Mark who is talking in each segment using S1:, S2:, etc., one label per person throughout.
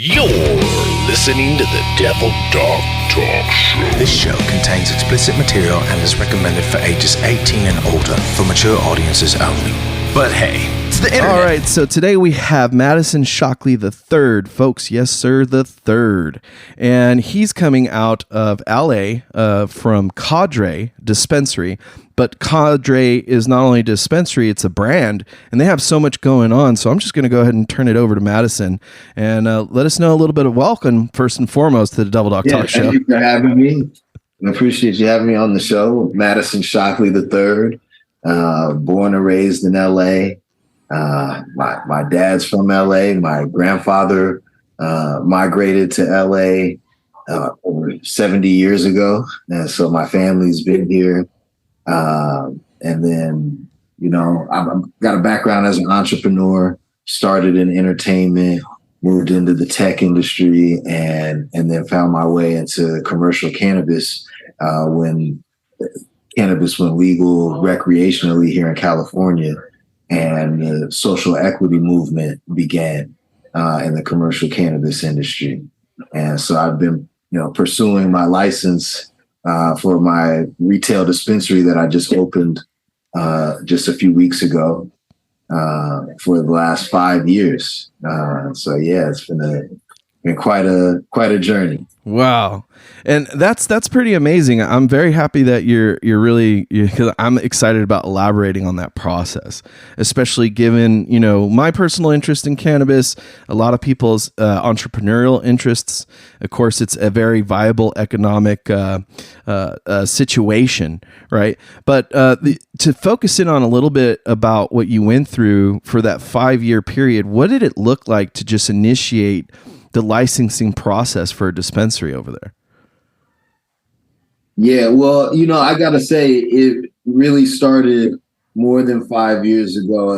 S1: You're listening to the Devil Dog Talk Show.
S2: This show contains explicit material and is recommended for ages 18 and older for mature audiences only. But hey, it's the internet.
S3: All right, so today we have Madison Shockley III, folks. Yes, sir, the third. And he's coming out of LA from Cadre dispensary. But Cadre is not only a dispensary, it's a brand, and they have so much going on. So I'm just going to go ahead and turn it over to Madison and let us know a little bit of welcome, first and foremost, to the Devil Dog Talk Show.
S4: Thank you for having me. I appreciate you having me on the show. Madison Shockley III, born and raised in LA. My dad's from LA. My grandfather migrated to LA over 70 years ago. And so my family's been here. And then, I've got a background as an entrepreneur, started in entertainment, moved into the tech industry, and then found my way into commercial cannabis when cannabis went legal recreationally here in California, and the social equity movement began in the commercial cannabis industry. And so I've been, pursuing my license for my retail dispensary that I just opened just a few weeks ago for the last 5 years. So yeah, it's been quite a journey.
S3: Wow. And that's pretty amazing. I'm very happy that you're really, because I'm excited about elaborating on that process, especially given, my personal interest in cannabis, a lot of people's entrepreneurial interests. Of course, it's a very viable economic situation, right? But to focus in on a little bit about what you went through for that 5-year period, what did it look like to just initiate the licensing process for a dispensary over there?
S4: Yeah, well, I got to say, it really started more than 5 years ago.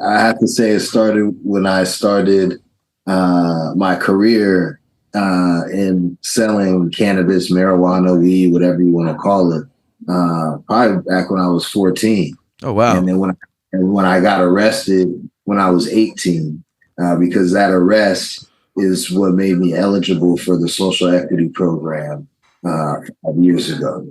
S4: I have to say it started when I started my career in selling cannabis, marijuana, weed, whatever you want to call it, probably back when I was 14.
S3: Oh, wow.
S4: And then when I got arrested when I was 18, because that arrest is what made me eligible for the social equity program 5 years ago,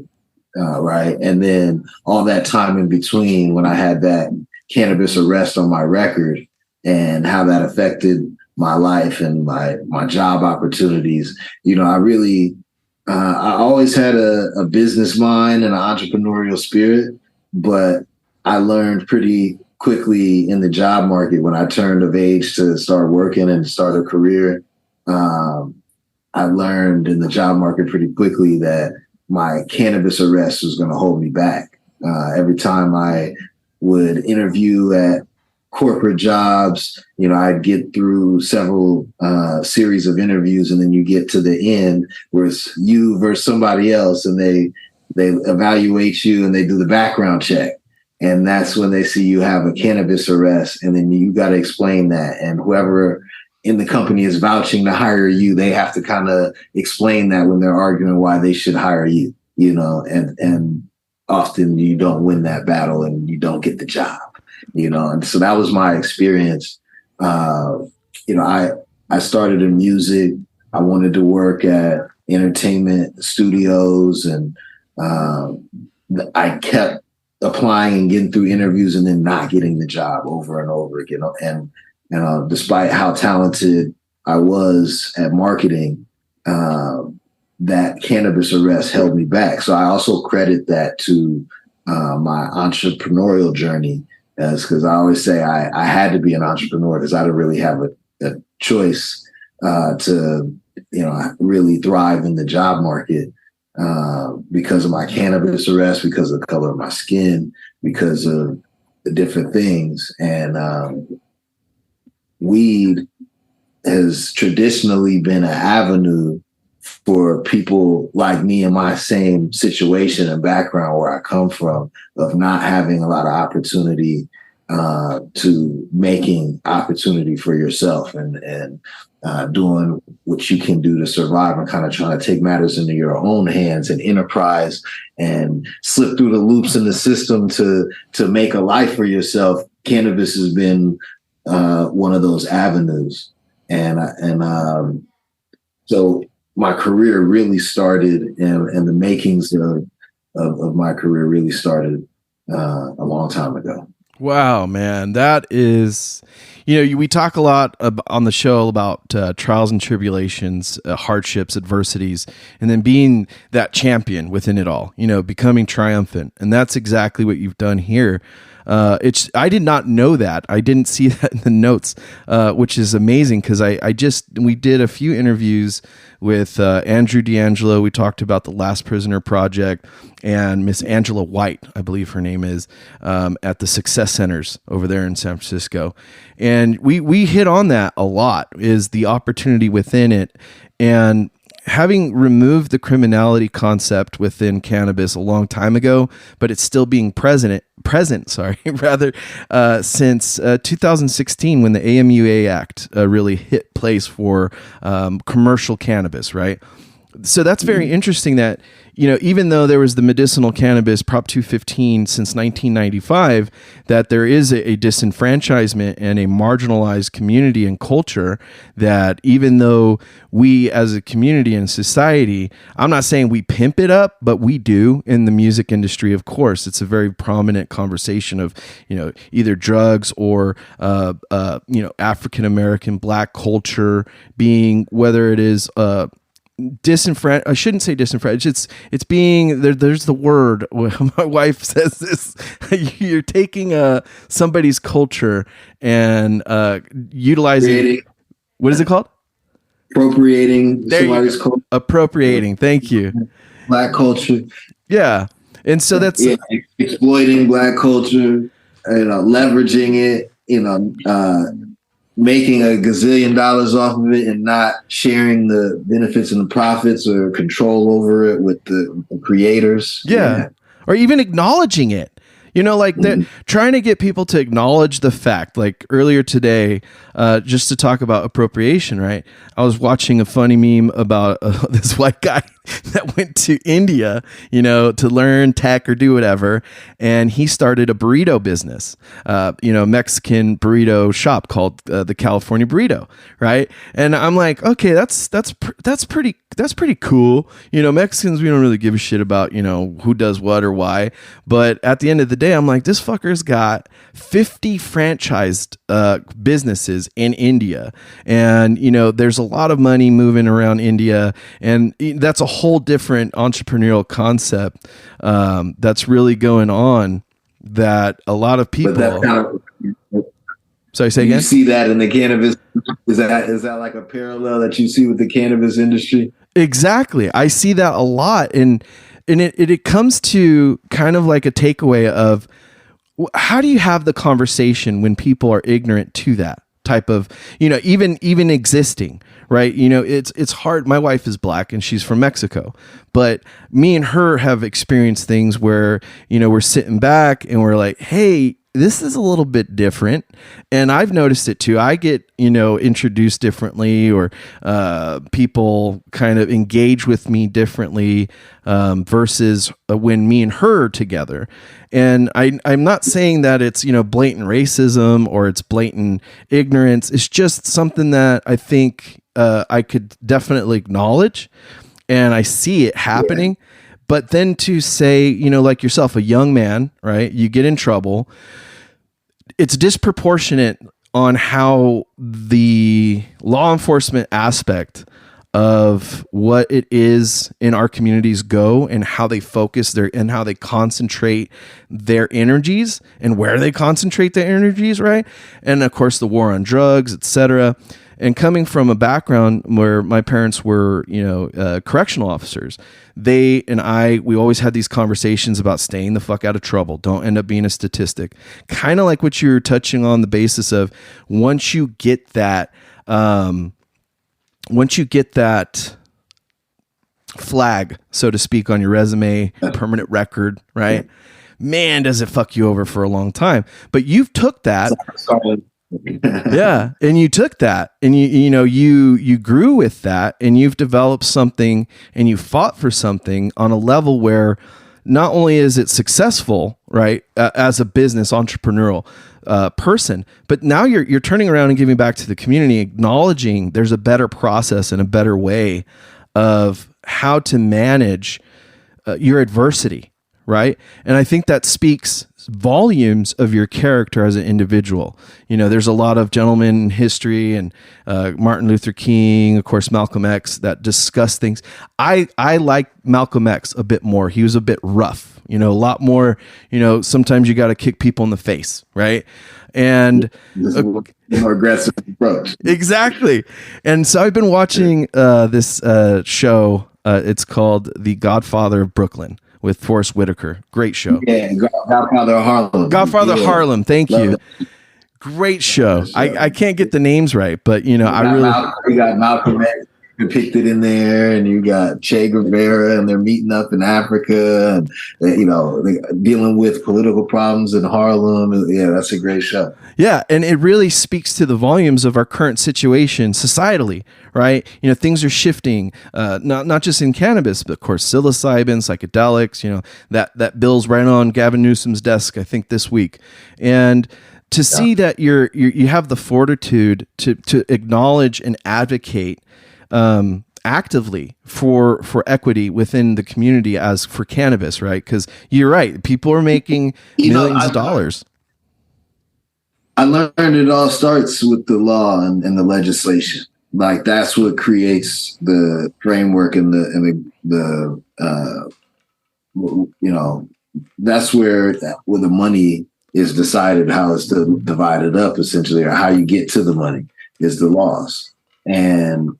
S4: right? And then all that time in between, when I had that cannabis arrest on my record and how that affected my life and my job opportunities, I always had a business mind and an entrepreneurial spirit, but I learned pretty quickly in the job market when I turned of age to start working and start a career. I learned in the job market pretty quickly that my cannabis arrest was going to hold me back. Every time I would interview at corporate jobs, I'd get through several series of interviews, and then you get to the end where it's you versus somebody else, and they evaluate you and they do the background check. And that's when they see you have a cannabis arrest, and then you got to explain that. And whoever in the company is vouching to hire you, they have to kind of explain that when they're arguing why they should hire you, and often you don't win that battle and you don't get the job, and so that was my experience. I started in music. I wanted to work at entertainment studios, and I kept applying and getting through interviews and then not getting the job over and over again. And despite how talented I was at marketing, that cannabis arrest held me back. So I also credit that to my entrepreneurial journey, because I always say I had to be an entrepreneur because I didn't really have a choice to really thrive in the job market. Because of my cannabis arrest, because of the color of my skin, because of the different things. And weed has traditionally been an avenue for people like me in my same situation and background where I come from, of not having a lot of opportunity to making opportunity for yourself and doing what you can do to survive, and kind of trying to take matters into your own hands and enterprise and slip through the loops in the system to make a life for yourself. Cannabis has been one of those avenues. So my career really started, and the makings of my career really started a long time ago.
S3: Wow, man, that is, we talk a lot on the show about trials and tribulations, hardships, adversities, and then being that champion within it all, becoming triumphant. And that's exactly what you've done here. I did not know that. I didn't see that in the notes, which is amazing because we did a few interviews with Andrew D'Angelo. We talked about the Last Prisoner Project and Miss Angela White, I believe her name is, at the Success Centers over there in San Francisco. And we hit on that a lot, is the opportunity within it. And having removed the criminality concept within cannabis a long time ago, but it's still being present, since 2016 when the AMUA Act really hit place for commercial cannabis, right? So that's very interesting that, even though there was the medicinal cannabis Prop 215 since 1995, that there is a disenfranchisement and a marginalized community and culture that even though we as a community and society, I'm not saying we pimp it up, but we do in the music industry, of course. It's a very prominent conversation of, either drugs or, African-American Black culture being, whether it is, I shouldn't say disenfranchised. It's being there. There's the word. My wife says this. You're taking somebody's culture and utilizing. What is it called?
S4: Appropriating somebody's culture.
S3: Appropriating. Thank you.
S4: Black culture.
S3: Yeah, and so that's
S4: exploiting Black culture. Leveraging it. Making a gazillion dollars off of it and not sharing the benefits and the profits or control over it with the creators.
S3: Yeah. Or even acknowledging it. That, trying to get people to acknowledge the fact, like earlier today, just to talk about appropriation, right? I was watching a funny meme about this white guy that went to India, to learn tech or do whatever. And he started a burrito business, Mexican burrito shop called the California Burrito. Right. And I'm like, okay, that's pretty cool. Mexicans, we don't really give a shit about, who does what or why. But at the end of the day, I'm like, this fucker's got 50 franchised businesses in India. And, there's a lot of money moving around India. And that's a whole different entrepreneurial concept that's really going on that a lot of people... Sorry, say again?
S4: You see that in the cannabis... Is that like a parallel that you see with the cannabis industry?
S3: Exactly. I see that a lot. And it comes to kind of like a takeaway of how do you have the conversation when people are ignorant to that type of, even existing, right? It's hard. My wife is Black and she's from Mexico, but me and her have experienced things where, we're sitting back and we're like, hey, this is a little bit different. And I've noticed it too. I get, introduced differently, or people kind of engage with me differently versus when me and her are together. And I'm not saying that it's, blatant racism or it's blatant ignorance. It's just something that I think I could definitely acknowledge, and I see it happening. Yeah. But then to say, like yourself, a young man, right? You get in trouble. It's disproportionate on how the law enforcement aspect of what it is in our communities go, and how they focus and how they concentrate their energies and where they concentrate their energies, right? And of course, the war on drugs, etc. And coming from a background where my parents were, correctional officers, we always had these conversations about staying the fuck out of trouble. Don't end up being a statistic. Kind of like what you're touching on, the basis of once you get that flag, so to speak, on your resume, permanent record, right? Man, does it fuck you over for a long time. But you've took that. Yeah. And you took that and you grew with that, and you've developed something, and you fought for something on a level where not only is it successful, right, as a business entrepreneurial, person. But now you're turning around and giving back to the community, acknowledging there's a better process and a better way of how to manage your adversity, right? And I think that speaks volumes of your character as an individual. You know, there's a lot of gentlemen in history and Martin Luther King, of course, Malcolm X, that discuss things. I like Malcolm X a bit more. He was a bit rough, you know, a lot more, you know, sometimes you got to kick people in the face, right? And
S4: more aggressive approach.
S3: Exactly. And so I've been watching this show. It's called The Godfather of Brooklyn with Forrest Whitaker. Great show.
S4: Yeah, Godfather of Harlem.
S3: Godfather of Harlem. Thank you. Great show. I can't get the names right, but you know,
S4: you got Malcolm X depicted in there, and you got Che Guevara, and they're meeting up in Africa, and you know, dealing with political problems in Harlem. Yeah, that's a great show.
S3: Yeah, and it really speaks to the volumes of our current situation societally, right? You know, things are shifting, not just in cannabis, but of course psilocybin, psychedelics. You know, that bill's right on Gavin Newsom's desk, I think, this week, and to see that you have the fortitude to acknowledge and advocate actively for equity within the community as for cannabis, right? Because you're right, people are making millions of dollars.
S4: I learned it all starts with the law and the legislation. Like that's what creates the framework and the you know, that's where the money is decided, how it's divided up essentially, or how you get to the money is the laws. And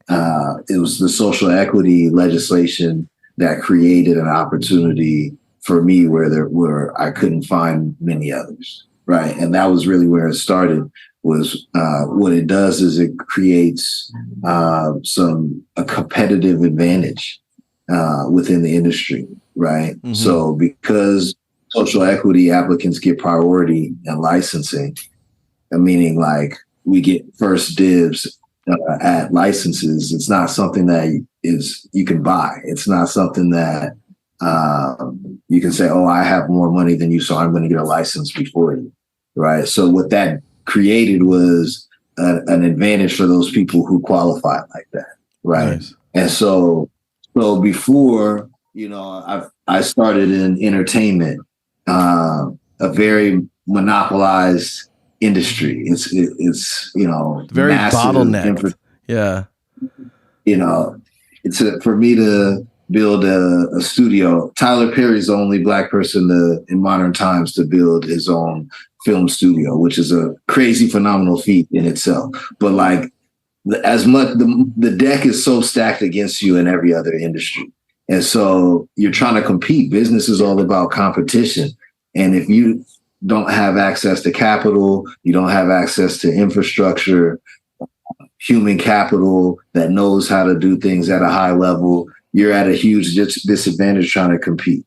S4: it was the social equity legislation that created an opportunity for me where I couldn't find many others, right? And that was really where it started. Was what it does is it creates a competitive advantage within the industry, right? Mm-hmm. So because social equity applicants get priority in licensing, meaning like we get first dibs at licenses. It's not something that you can buy. It's not something that you can say, oh, I have more money than you, so I'm going to get a license before you, right? So what that created was an advantage for those people who qualified like that, right? Nice. And so before, you know, I started in entertainment, a very monopolized industry. It's you know,
S3: very bottlenecked. Yeah,
S4: you know, it's for me to build a studio. Tyler Perry's the only Black person in modern times to build his own film studio, which is a crazy, phenomenal feat in itself. But like, the deck is so stacked against you in every other industry, and so you're trying to compete. Business is all about competition, and if you don't have access to capital, you don't have access to infrastructure, human capital that knows how to do things at a high level, you're at a huge disadvantage trying to compete.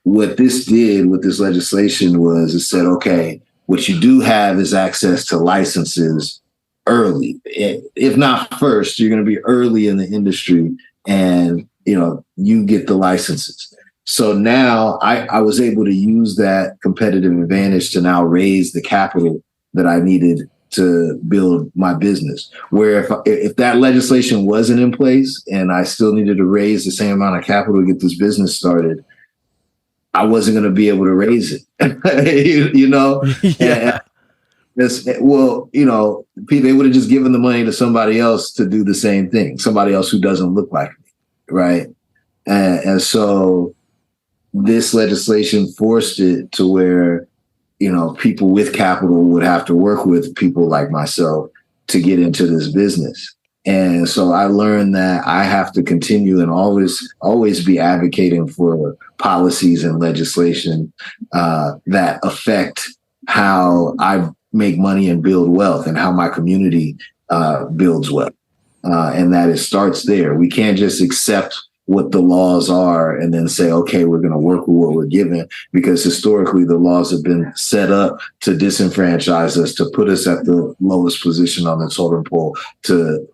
S4: What this did with this legislation was it said, okay, what you do have is access to licenses early. If not first, you're going to be early in the industry, and you know, you get the licenses. So now I was able to use that competitive advantage to now raise the capital that I needed to build my business. Where if that legislation wasn't in place and I still needed to raise the same amount of capital to get this business started, I wasn't going to be able to raise it. you know?
S3: Yeah.
S4: Well, you know, they would have just given the money to somebody else to do the same thing, somebody else who doesn't look like me, right? And so this legislation forced it to where, you know, people with capital would have to work with people like myself to get into this business. And so I learned that I have to continue and always be advocating for policies and legislation that affect how I make money and build wealth and how my community builds wealth. And that it starts there. We can't just accept what the laws are and then say, okay, we're going to work with what we're given, because historically the laws have been set up to disenfranchise us, to put us at the lowest position on the totem pole, to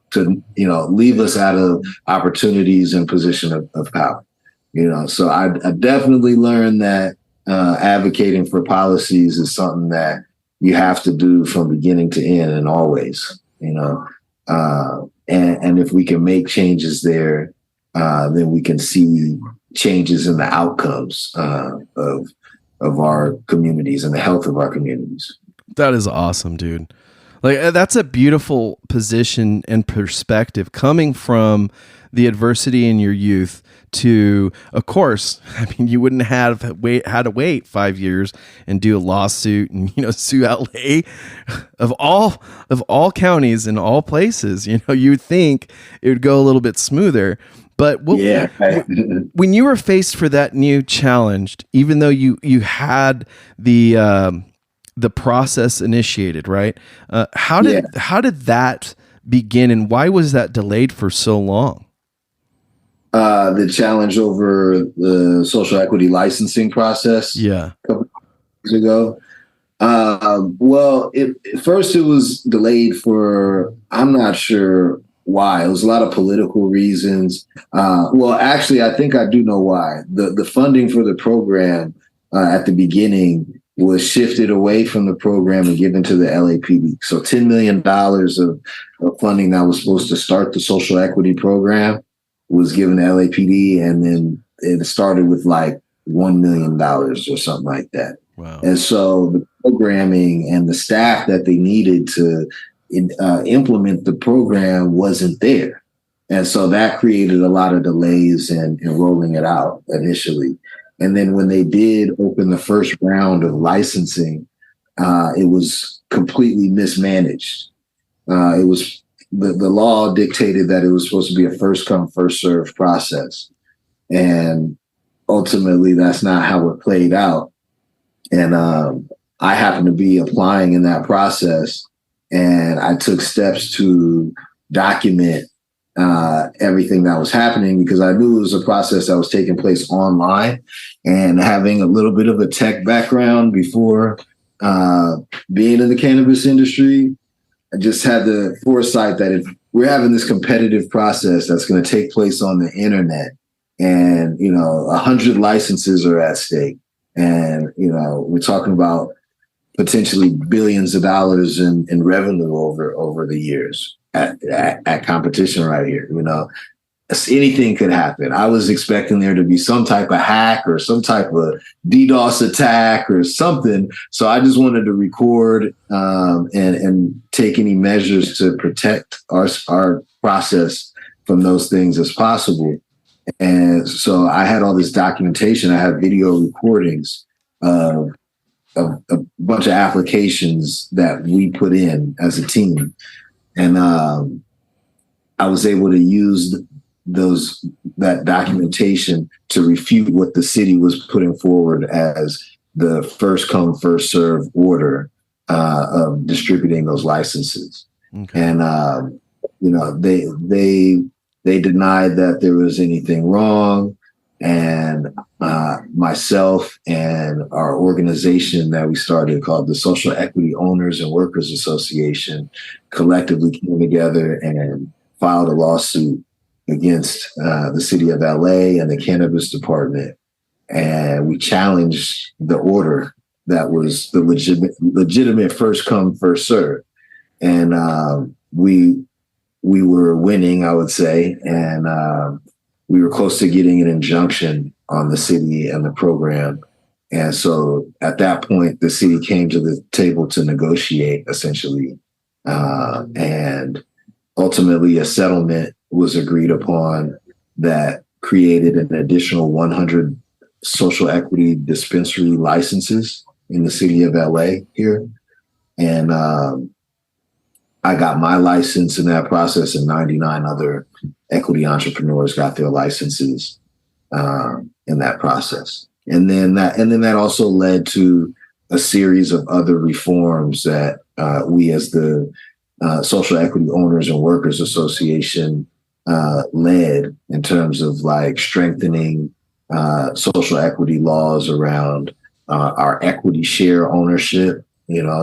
S4: you know, leave us out of opportunities and position of power. You know, so I definitely learned that advocating for policies is something that you have to do from beginning to end and always, and if we can make changes there, then we can see changes in the outcomes of our communities and the health of our communities.
S3: That is awesome, dude. Like, that's a beautiful position and perspective coming from the adversity in your youth to, of course, I mean, you wouldn't have had to wait 5 years and do a lawsuit and, sue LA of all counties and all places. You would think it would go a little bit smoother. But when you were faced for that new challenge, even though you had the process initiated, right? How did that begin, and why was that delayed for so long?
S4: The challenge over the social equity licensing process.
S3: Yeah.
S4: A couple of years ago. At first it was delayed for, I'm not sure why. It was a lot of political reasons. Actually, I think I do know why. The funding for the program at the beginning was shifted away from the program and given to the LAPD. So $10 million of funding that was supposed to start the social equity program was given to LAPD, and then it started with like $1 million or something like that.
S3: Wow.
S4: And so the programming and the staff that they needed to implement the program wasn't there. And so that created a lot of delays in rolling it out initially. And then when they did open the first round of licensing, it was completely mismanaged. It was the law dictated that it was supposed to be a first come, first served process. And ultimately, that's not how it played out. And I happened to be applying in that process, and I took steps to document everything that was happening, because I knew it was a process that was taking place online, and having a little bit of a tech background before being in the cannabis industry, I just had the foresight that if we're having this competitive process that's going to take place on the internet, and 100 licenses are at stake, and we're talking about potentially billions of dollars in revenue over the years at competition right here. Anything could happen. I was expecting there to be some type of hack or some type of DDoS attack or something. So I just wanted to record and take any measures to protect our process from those things as possible. And so I had all this documentation. I had video recordings of a bunch of applications that we put in as a team. And I was able to use that documentation to refute what the city was putting forward as the first come, first serve order of distributing those licenses. Okay. And they denied that there was anything wrong. And myself and our organization that we started, called the Social Equity Owners and Workers Association, collectively came together and filed a lawsuit against the city of LA and the cannabis department. And we challenged the order that was the legitimate first come, first serve. And we were winning, I would say. And we were close to getting an injunction on the city and the program. And so at that point, the city came to the table to negotiate, essentially. And ultimately, a settlement was agreed upon that created an additional 100 social equity dispensary licenses in the city of LA here. And I got my license in that process, and 99 other equity entrepreneurs got their licenses in that process. And then that also led to a series of other reforms that we, as the Social Equity Owners and Workers Association, led in terms of like strengthening social equity laws around our equity share ownership,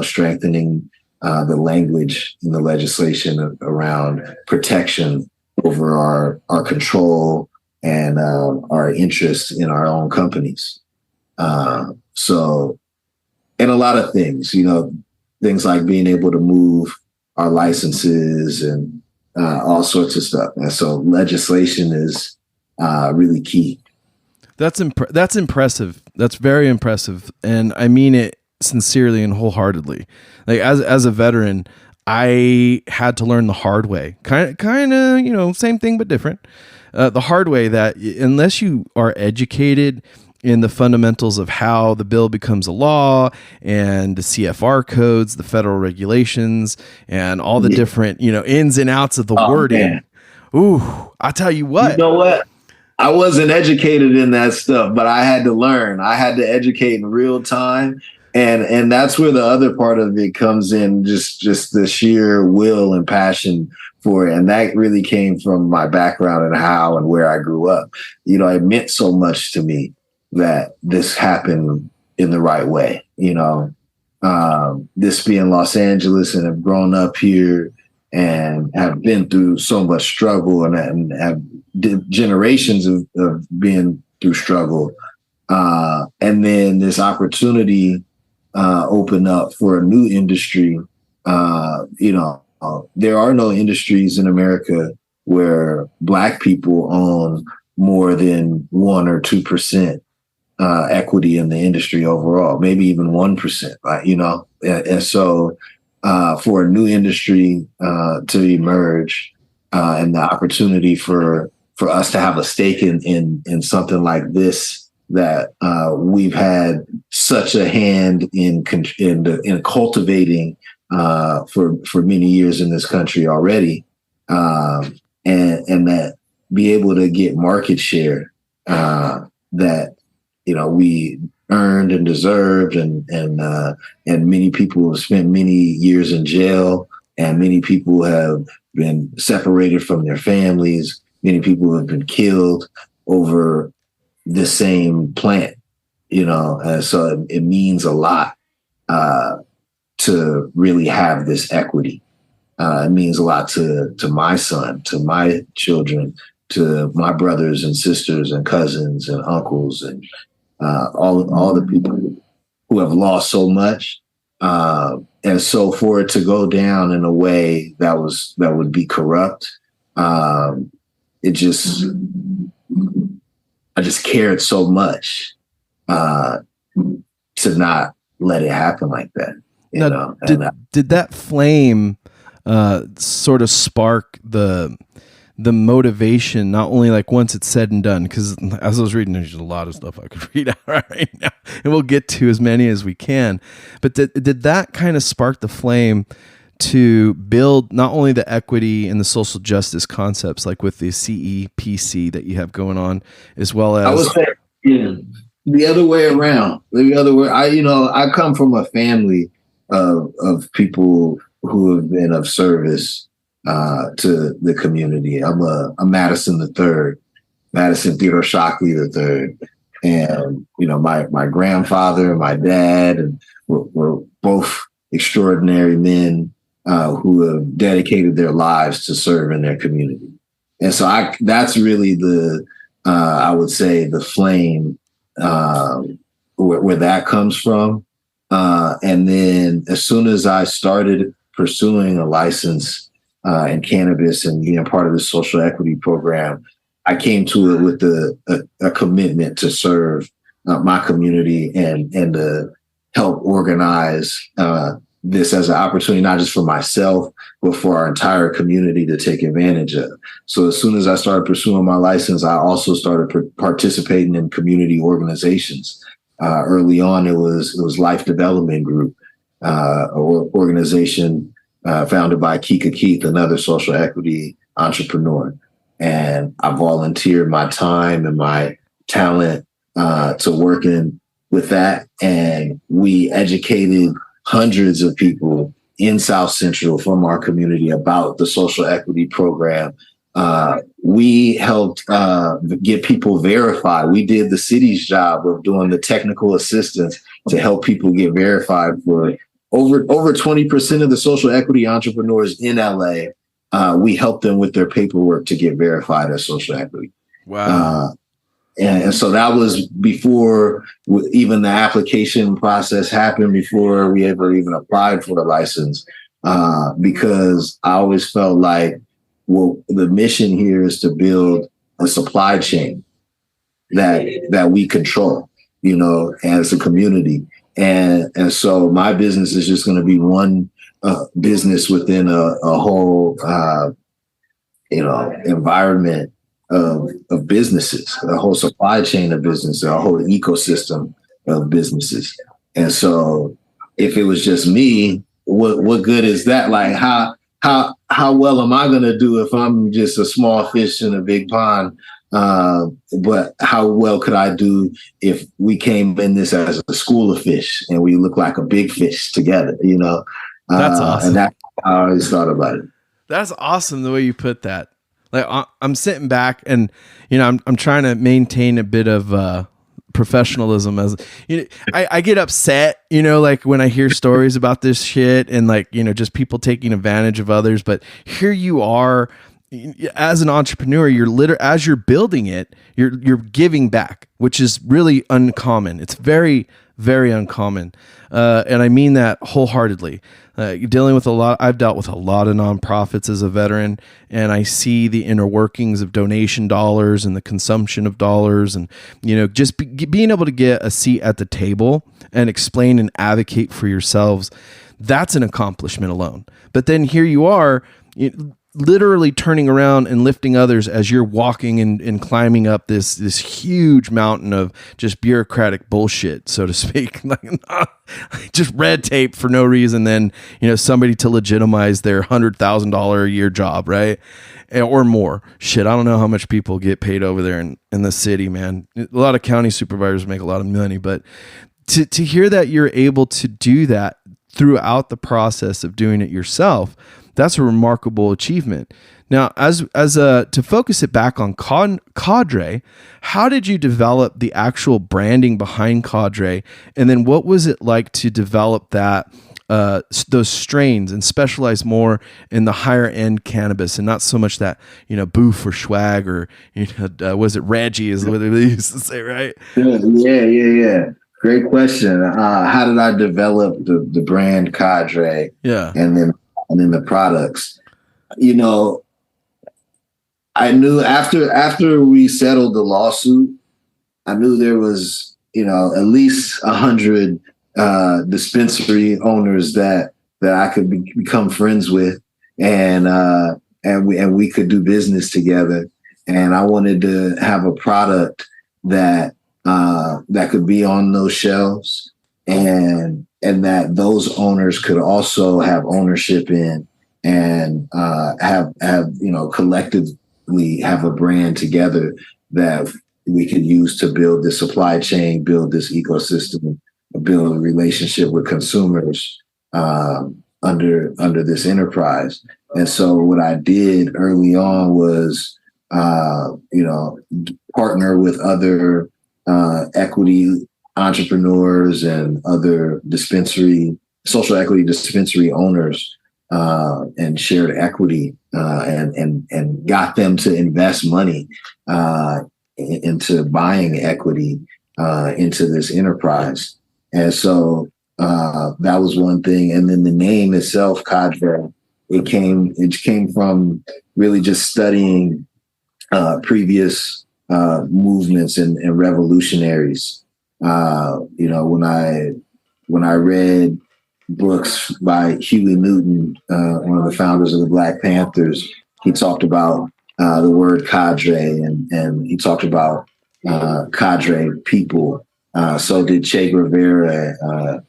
S4: strengthening the language in the legislation around protection over our control and our interest in our own companies. And a lot of things, things like being able to move our licenses and all sorts of stuff. And so legislation is really key.
S3: That's impressive. That's very impressive. And I mean it sincerely and wholeheartedly. Like as a veteran, I had to learn the hard way, kind of, same thing, but different. The hard way that unless you are educated in the fundamentals of how the bill becomes a law and the CFR codes, the federal regulations, and all the different, ins and outs of the wording. Man. Ooh, I tell you what.
S4: You know what? I wasn't educated in that stuff, but I had to learn. I had to educate in real time. And that's where the other part of it comes in, just the sheer will and passion for it. And that really came from my background and how and where I grew up. It meant so much to me that this happened in the right way. This being Los Angeles and have grown up here and have been through so much struggle and have generations of being through struggle. And then this opportunity open up for a new industry. There are no industries in America where Black people own more than 1 or 2% equity in the industry overall, maybe even 1%, right? And so for a new industry to emerge and the opportunity for us to have a stake in something like this, that we've had such a hand in cultivating for many years in this country already, and that be able to get market share that we earned and deserved, and many people have spent many years in jail, and many people have been separated from their families. Many people have been killed over the same plant, and so it means a lot to really have this equity. It means a lot to my son, to my children, to my brothers and sisters and cousins and uncles and all the people who have lost so much. And so for it to go down in a way that would be corrupt, I just cared so much to not let it happen like that.
S3: Did that flame sort of spark the motivation, not only like once it's said and done, because as I was reading, there's a lot of stuff I could read out right now, and we'll get to as many as we can. But did that kind of spark the flame to build not only the equity and the social justice concepts, like with the CEPC that you have going on, as well as
S4: I would say, the other way around. I come from a family of people who have been of service to the community. I'm a Madison III, Madison Shockley III, and my grandfather and my dad, and were both extraordinary men who have dedicated their lives to serve in their community. And so that's really I would say the flame where that comes from. And then as soon as I started pursuing a license in cannabis and being part of the social equity program, I came to it with a commitment to serve my community and to help organize this as an opportunity, not just for myself, but for our entire community to take advantage of. So as soon as I started pursuing my license, I also started participating in community organizations. Early on, it was Life Development Group, an organization founded by Kika Keith, another social equity entrepreneur. And I volunteered my time and my talent to working with that. And we educated hundreds of people in South Central from our community about the social equity program. We helped get people verified. We did the city's job of doing the technical assistance to help people get verified for over 20% of the social equity entrepreneurs in LA. We helped them with their paperwork to get verified as social equity.
S3: Wow.
S4: And so that was before even the application process happened, before we ever even applied for the license, because I always felt like, well, the mission here is to build a supply chain that we control, as a community. And so my business is just going to be one business within a whole, environment of businesses, a whole supply chain of business, a whole ecosystem of businesses. And so if it was just me, what good is that? Like, how well am I going to do if I'm just a small fish in a big pond? But how well could I do if we came in this as a school of fish and we look like a big fish together,
S3: That's awesome.
S4: And that's how I always thought about it.
S3: That's awesome the way you put that. Like, I'm sitting back and, I'm trying to maintain a bit of professionalism. As I get upset, like when I hear stories about this shit and like, just people taking advantage of others. But here you are as an entrepreneur, as you're building it, you're giving back, which is really uncommon. It's very, very uncommon. And I mean that wholeheartedly. I've dealt with a lot of nonprofits as a veteran, and I see the inner workings of donation dollars and the consumption of dollars, and just being able to get a seat at the table and explain and advocate for yourselves. That's an accomplishment alone. But then here you are, literally turning around and lifting others as you're walking and climbing up this huge mountain of just bureaucratic bullshit, so to speak, like just red tape for no reason. Then, somebody to legitimize their $100,000 a year job, right? Or more. Shit, I don't know how much people get paid over there in the city, man. A lot of county supervisors make a lot of money, but to hear that you're able to do that throughout the process of doing it yourself, that's a remarkable achievement. Now, to focus it back on Cadre, how did you develop the actual branding behind Cadre? And then what was it like to develop that, those strains and specialize more in the higher end cannabis and not so much that, boof or swag or, was it Reggie is what they used to say, right?
S4: Yeah. Great question. How did I develop the brand Cadre?
S3: Yeah.
S4: And then the products, I knew after we settled the lawsuit, I knew there was, at least 100 dispensary owners that I could become friends with, and we could do business together. And I wanted to have a product that could be on those shelves, and that those owners could also have ownership in, and have collectively have a brand together that we could use to build this supply chain, build this ecosystem, build a relationship with consumers under this enterprise. And so what I did early on was partner with other equity entrepreneurs and other social equity dispensary owners, and shared equity, and got them to invest money into buying equity into this enterprise. And so that was one thing. And then the name itself, Cadre, it came from really just studying previous movements and revolutionaries. When I read books by Huey Newton, one of the founders of the Black Panthers, he talked about the word cadre, and he talked about cadre people. So did Che Guevara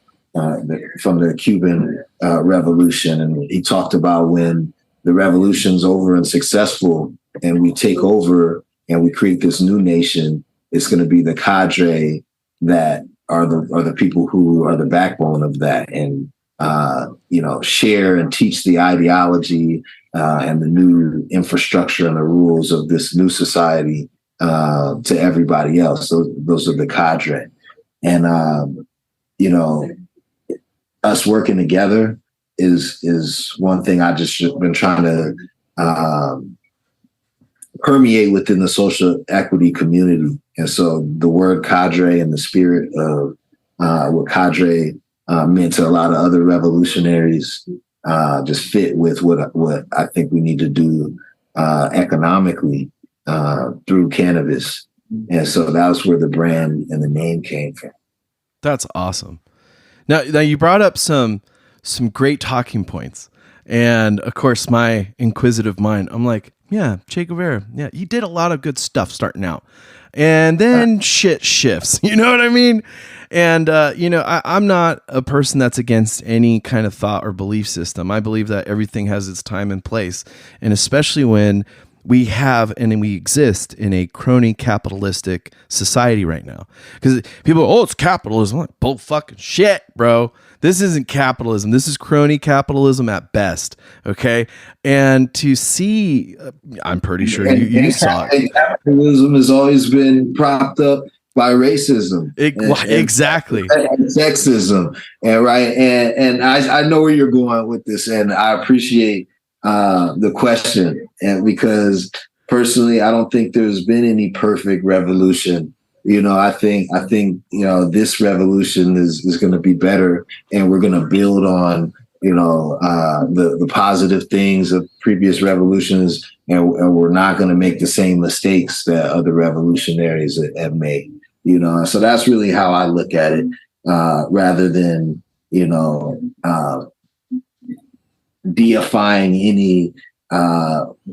S4: from the Cuban Revolution, and he talked about when the revolution's over and successful, and we take over and we create this new nation, it's going to be the cadre that are the people who are the backbone of that, and share and teach the ideology and the new infrastructure and the rules of this new society to everybody else. So those are the cadre, and us working together is one thing I just been trying to permeate within the social equity community. And so the word cadre and the spirit of what cadre meant to a lot of other revolutionaries just fit with what I think we need to do economically through cannabis. And so that was where the brand and the name came from.
S3: That's awesome. Now you brought up some great talking points. And of course, my inquisitive mind, I'm like, yeah, Che Guevara, yeah, he did a lot of good stuff starting out. And then shit shifts, you know what I mean? And, I'm not a person that's against any kind of thought or belief system. I believe that everything has its time and place. And especially when we have and we exist in a crony capitalistic society right now. Because people, it's capitalism. I'm like, bull fucking shit, bro. This isn't capitalism. This is crony capitalism at best. Okay. And to see, I'm pretty sure you saw it.
S4: Capitalism has always been propped up by racism.
S3: Exactly.
S4: And sexism. And right. And I know where you're going with this, and I appreciate the question, and because personally, I don't think there's been any perfect revolution. I think this revolution is going to be better, and we're going to build on the positive things of previous revolutions, and we're not going to make the same mistakes that other revolutionaries have made. So that's really how I look at it, rather than deifying any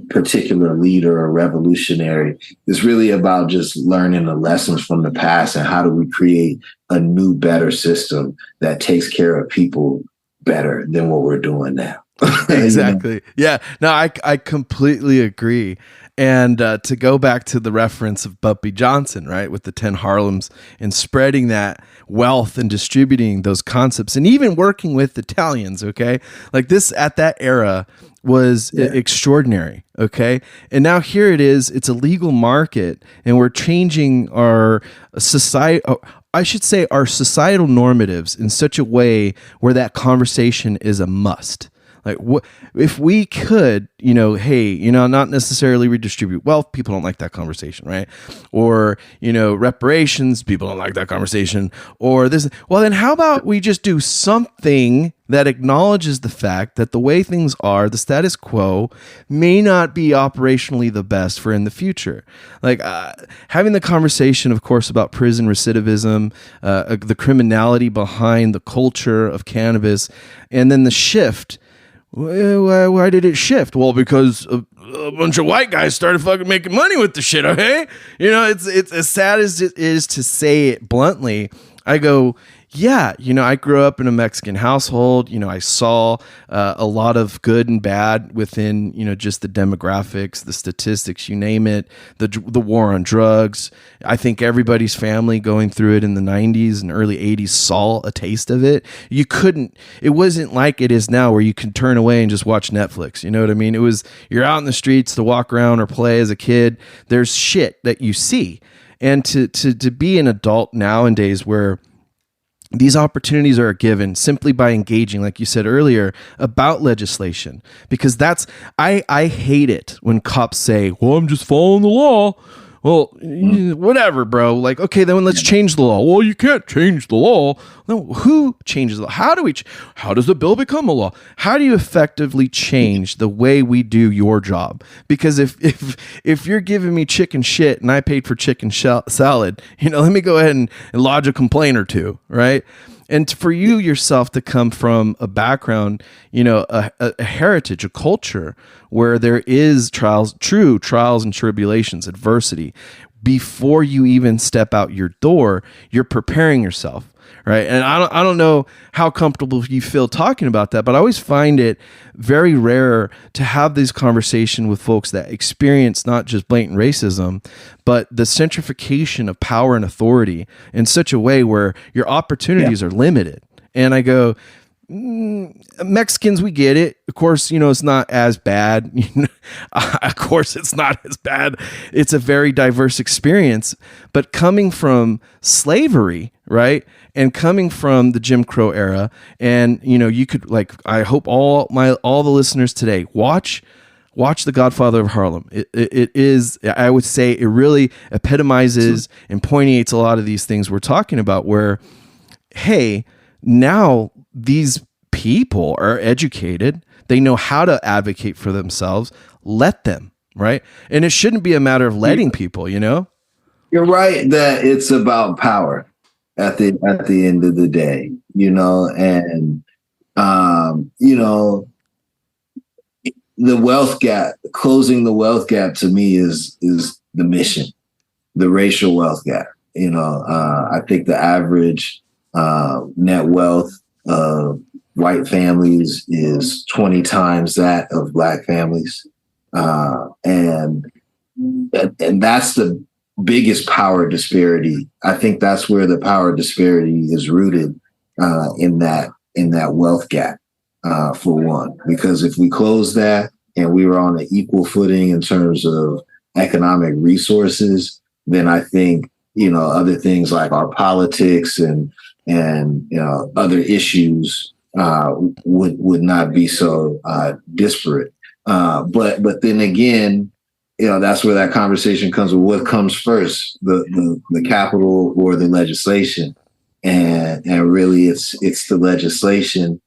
S4: particular leader or revolutionary. It's really about just learning the lessons from the past and how do we create a new, better system that takes care of people better than what we're doing now.
S3: Exactly. Yeah. No, I completely agree. And to go back to the reference of Bumpy Johnson, right, with the 10 Harlems and spreading that wealth and distributing those concepts and even working with Italians, okay, like this at that era was extraordinary, okay? And now here it is, it's a legal market, and we're changing our society, I should say our societal normatives in such a way where that conversation is a must. Like, what if we could, not necessarily redistribute wealth? People don't like that conversation, right? Or, reparations, people don't like that conversation. Or this, well, then how about we just do something that acknowledges the fact that the way things are, the status quo may not be operationally the best for in the future. Like having the conversation, of course, about prison recidivism, the criminality behind the culture of cannabis, and then the shift. Why did it shift? Well, because a bunch of white guys started fucking making money with the shit, okay? It's as sad as it is to say it bluntly. I go, yeah, I grew up in a Mexican household. I saw a lot of good and bad within, just the demographics, the statistics, you name it, the war on drugs. I think everybody's family going through it in the 90s and early 80s saw a taste of it. It wasn't like it is now where you can turn away and just watch Netflix. You know what I mean? It was, you're out in the streets to walk around or play as a kid. There's shit that you see. And to be an adult nowadays where these opportunities are given simply by engaging, like you said earlier, about legislation, because I hate it when cops say, well, I'm just following the law. Well, whatever, bro. Like, okay, then let's change the law. Well, you can't change the law. No, who changes the law? How does the bill become a law? How do you effectively change the way we do your job? Because if you're giving me chicken shit and I paid for chicken salad, let me go ahead and lodge a complaint or two, right? And for you yourself to come from a background, a heritage, a culture where there is true trials and tribulations, adversity, before you even step out your door, you're preparing yourself. Right. And I don't know how comfortable you feel talking about that, but I always find it very rare to have this conversation with folks that experience not just blatant racism, but the centrifugation of power and authority in such a way where your opportunities are limited. And I go, Mexicans, we get it. Of course, it's not as bad. Of course, it's not as bad. It's a very diverse experience. But coming from slavery, right, and coming from the Jim Crow era, and you could, like, I hope all the listeners today watch Watch The Godfather of Harlem. It is, I would say, it really epitomizes and pointates a lot of these things we're talking about, where, hey, now these people are educated. They know how to advocate for themselves. Let them, right? And it shouldn't be a matter of letting people, you know?
S4: You're right that it's about power at the end of the day, you know, and you know, the wealth gap, closing the wealth gap to me is the mission, the racial wealth gap. You know, I think the average net wealth of white families is 20 times that of Black families. And that's the biggest power disparity. I think that's where the power disparity is rooted in that wealth gap. For one, because if we close that and we were on an equal footing in terms of economic resources, then I think, you know, other things like our politics and you know, other issues would not be so disparate. But then again, you know, that's where that conversation comes with what comes first, the capital or the legislation, and really it's the legislation.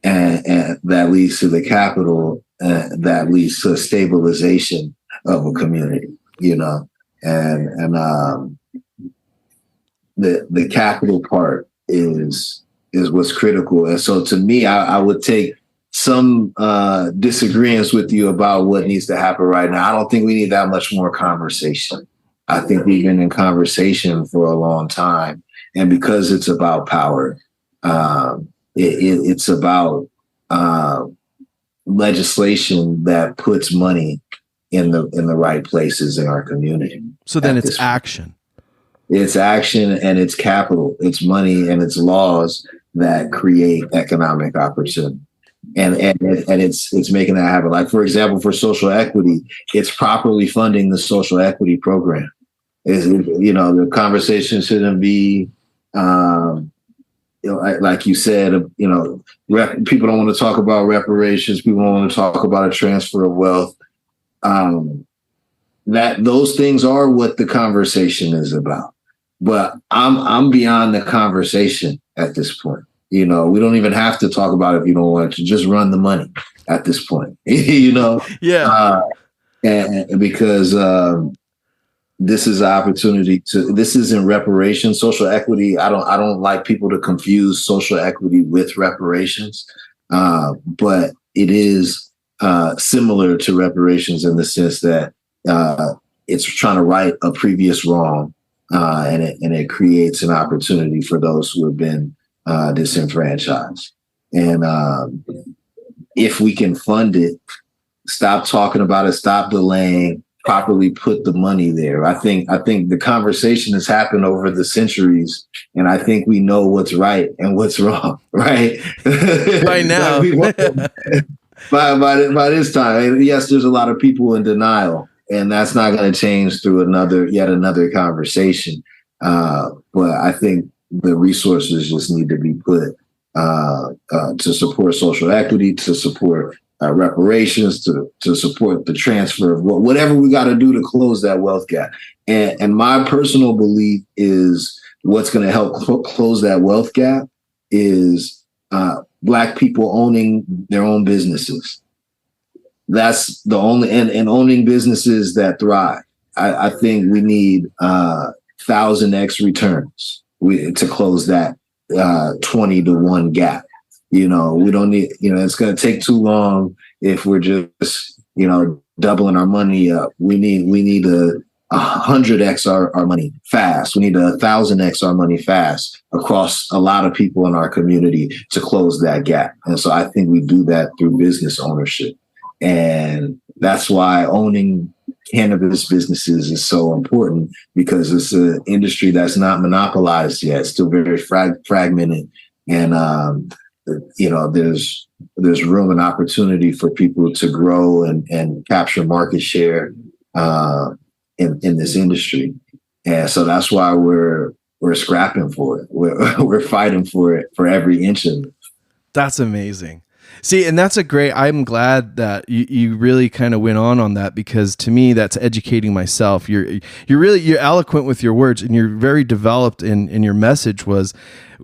S4: And that leads to the capital, that leads to stabilization of a community, you know, and the capital part is what's critical. And so to me, I would take some disagreements with you about what needs to happen right now. I don't think we need that much more conversation. I think we've been in conversation for a long time, and because it's about power, it's about legislation that puts money in the right places in our community.
S3: So then it's action.
S4: It's action and it's capital. It's money and it's laws that create economic opportunity. And it's making that happen. Like, for example, for social equity, it's properly funding the social equity program. You know, the conversation shouldn't be you know, like you said, you know, people don't want to talk about reparations. People don't want to talk about a transfer of wealth. That those things are what the conversation is about. But I'm beyond the conversation at this point. You know, we don't even have to talk about it if you don't want to. Just run the money at this point. You know,
S3: yeah,
S4: and because this is an opportunity to. This isn't reparations, social equity. I don't like people to confuse social equity with reparations, but it is similar to reparations in the sense that it's trying to right a previous wrong, and it creates an opportunity for those who have been disenfranchised. And if we can fund it, stop talking about it, stop delaying. Properly put the money there. I think the conversation has happened over the centuries, and I think we know what's right and what's wrong, right?
S3: By now,
S4: by this time, yes, there's a lot of people in denial, and that's not going to change through yet another conversation. But I think the resources just need to be put to support social equity, to support reparations, to support the transfer of whatever we got to do to close that wealth gap. And my personal belief is what's going to help close that wealth gap is Black people owning their own businesses. That's the only, and owning businesses that thrive. I think we need 1,000x returns to close that 20-to-1 gap. You know, we don't need, you know, it's going to take too long if we're just, you know, doubling our money up. We need a 100x our money fast. We need 1,000x our money fast across a lot of people in our community to close that gap. And so I think we do that through business ownership. And that's why owning cannabis businesses is so important, because it's an industry that's not monopolized yet. It's still very fragmented. And, you know, there's room and opportunity for people to grow and capture market share in this industry. And so that's why we're scrapping for it. We're fighting for it for every inch of it.
S3: That's amazing. See, and that's I'm glad that you really kind of went on that, because to me, that's educating myself. You're eloquent with your words, and you're very developed in your message was,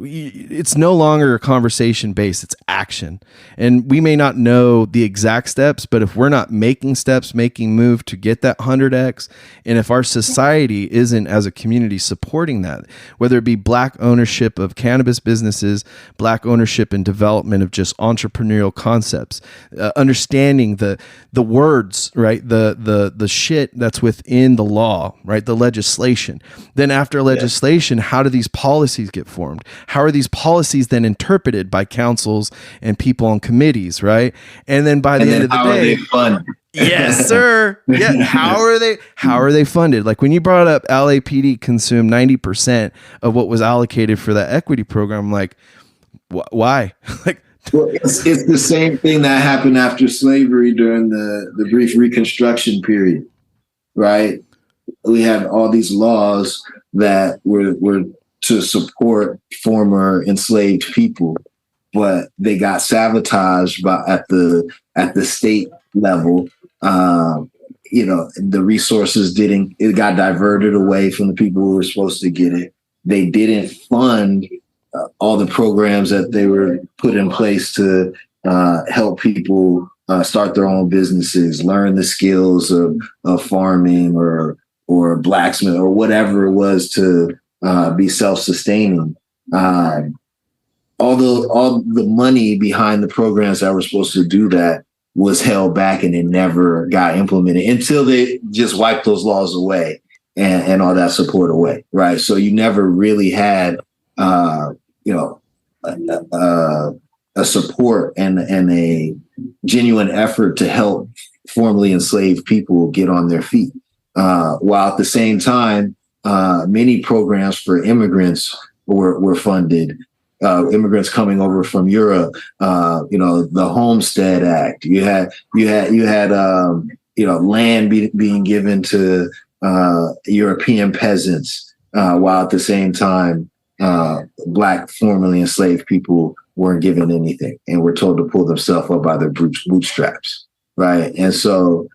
S3: it's no longer a conversation based, it's action. And we may not know the exact steps, but if we're not making steps, making move to get that 100x, and if our society isn't as a community supporting that, whether it be Black ownership of cannabis businesses, Black ownership and development of just entrepreneurial concepts, understanding the words, right? The shit that's within the law, right? The legislation. Then after legislation, how do these policies get formed? How are these policies then interpreted by councils and people on committees, right? And then by the end of the day, how are they funded? Yes, sir. Yeah. How are they funded? Like when you brought up LAPD consumed 90% of what was allocated for that equity program, I'm like, why? Like,
S4: well, it's the same thing that happened after slavery during the brief Reconstruction period, right? We had all these laws that were to support former enslaved people, but they got sabotaged at the state level. The resources it got diverted away from the people who were supposed to get it. They didn't fund all the programs that they were put in place to help people start their own businesses, learn the skills of farming or blacksmith or whatever it was to be self-sustaining. All the money behind the programs that were supposed to do that was held back, and it never got implemented until they just wiped those laws away and all that support away, right? So you never really had a support and a genuine effort to help formerly enslaved people get on their feet, while at the same time, many programs for immigrants were funded. Immigrants coming over from Europe, the Homestead Act. You had land being given to European peasants, while at the same time, Black formerly enslaved people weren't given anything and were told to pull themselves up by their bootstraps, right? And so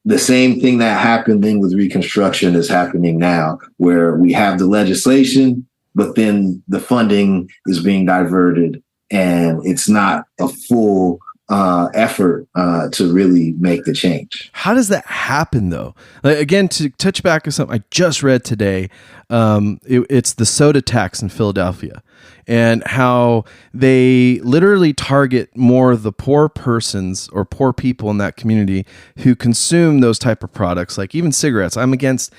S4: the same thing that happened then with Reconstruction is happening now, where we have the legislation, but then the funding is being diverted, and it's not a full effort to really make the change.
S3: How does that happen, though? Like, again, to touch back on something I just read today, it's the soda tax in Philadelphia, and how they literally target more of the poor persons or poor people in that community who consume those type of products, like even cigarettes. I'm against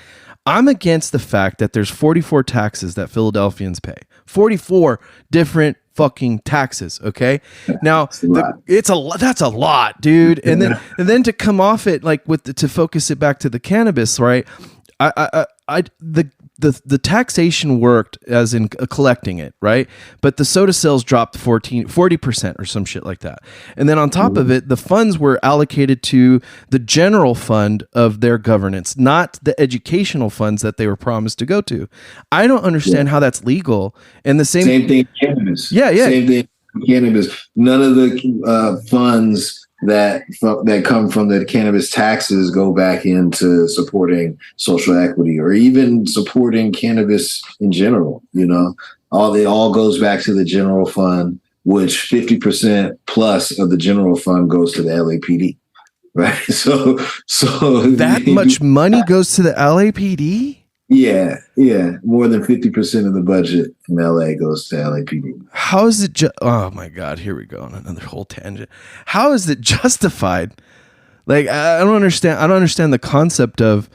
S3: the fact that there's 44 taxes that Philadelphians pay. 44 different fucking taxes. Okay. Now that's a lot, dude. And then to come off it, like to focus it back to the cannabis, right? The taxation worked as in collecting it, right? But the soda sales dropped 40% or some shit like that. And then on top of it, the funds were allocated to the general fund of their governance, not the educational funds that they were promised to go to. I don't understand how that's legal. And the same
S4: thing in cannabis.
S3: Yeah.
S4: Same thing in cannabis. None of the funds that come from the cannabis taxes go back into supporting social equity or even supporting cannabis in general. It all goes back to the general fund, which 50% plus of the general fund goes to the LAPD, right? So
S3: that much money goes to the LAPD?
S4: Yeah. More than 50% of the budget in LA goes to LAPD.
S3: How is it? Oh my God, here we go on another whole tangent. How is it justified? Like, I don't understand. I don't understand the concept of,